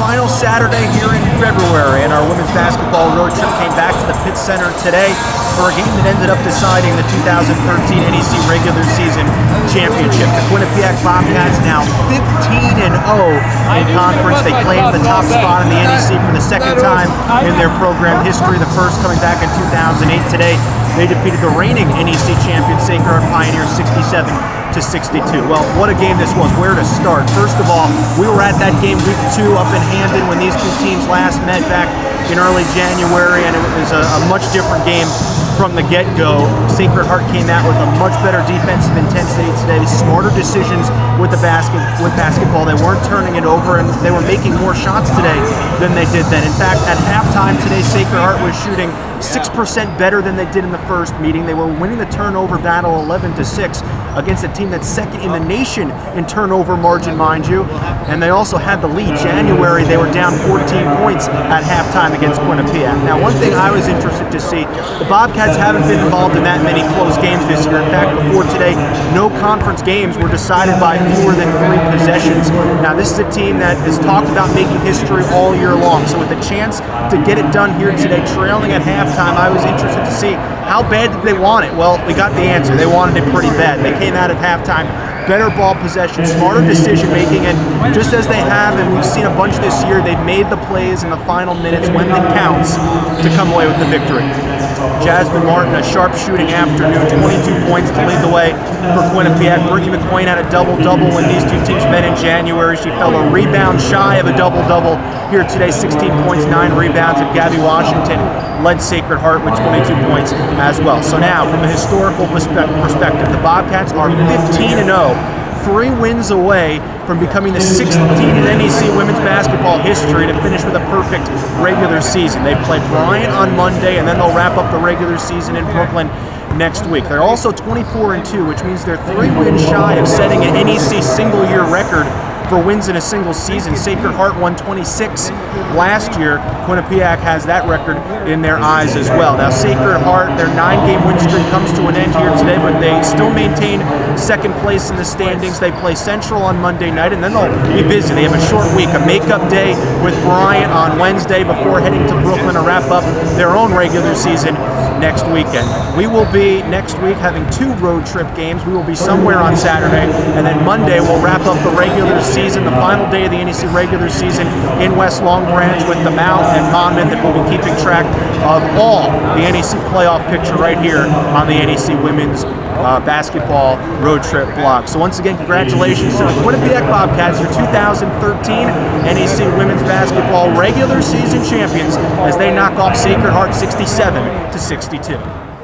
final Saturday here in February, and our women's basketball road trip came back to the Pitt Center today for a game that ended up deciding the 2013 NEC regular season championship. The Quinnipiac Bobcats now 15-0 in conference. They claimed the top spot in the NEC for the second time in their program history, the first coming back in 2008. Today, they defeated the reigning NEC champion Sacred Heart Pioneers 67-62. Well, what a game this was. Where to start? First of all, we were at that game week 2 up in Hamden when these two teams last met back in early January, and it was a much different game from the get-go. Sacred Heart came out with a much better defensive intensity today, smarter decisions with basketball. They weren't turning it over, and they were making more shots today than they did then. In fact, at halftime today, Sacred Heart was shooting 6% better than they did in the first meeting. They were winning the turnover battle 11-6 against a team that's second in the nation in turnover margin, mind you. And they also had the lead. January, they were down 14 points at halftime against Quinnipiac. Now, one thing I was interested to see, the Bobcats haven't been involved in that many close games this year. In fact, before today, no conference games were decided by fewer than 3 possessions. Now, this is a team that has talked about making history all year long. So with a chance to get it done here today, trailing at halftime, I was interested to see how bad did they want it. Well, we got the answer. They wanted it pretty bad. They came out at halftime, better ball possession, smarter decision making, and just as they have, and we've seen a bunch this year, they've made the plays in the final minutes when it counts to come away with the victory. Jasmine Martin, a sharp shooting afternoon, 22 points to lead the way for Quinnipiac. Brittany McQuain had a double-double when these two teams met in January. She fell a rebound shy of a double-double here today, 16 points, 9 rebounds, and Gabby Washington led Sacred Heart with 22 points as well. So now, from a historical perspective, the Bobcats are 15-0. 3 wins away from becoming the 6th team in NEC women's basketball history to finish with a perfect regular season. They play Bryant on Monday, and then they'll wrap up the regular season in Brooklyn next week. They're also 24-2, which means they're 3 wins shy of setting an NEC single-year record for wins in a single season. Sacred Heart won 26 last year. Quinnipiac has that record in their eyes as well. Now, Sacred Heart, their 9-game win streak comes to an end here today, but they still maintain second place in the standings. They play Central on Monday night, and then they'll be busy. They have a short week, a makeup day with Bryant on Wednesday before heading to Brooklyn to wrap up their own regular season next weekend. We will be next week having 2 road trip games. We will be somewhere on Saturday, and then Monday we'll wrap up the regular season, the final day of the NEC regular season in West Long Branch with the Mount and Monmouth, and we'll be keeping track of all the NEC playoff picture right here on the NEC Women's Basketball Road Trip blog. So once again, congratulations to the Quinnipiac Bobcats, your 2013 NEC Women's Basketball regular season champions, as they knock off Sacred Heart 67-62.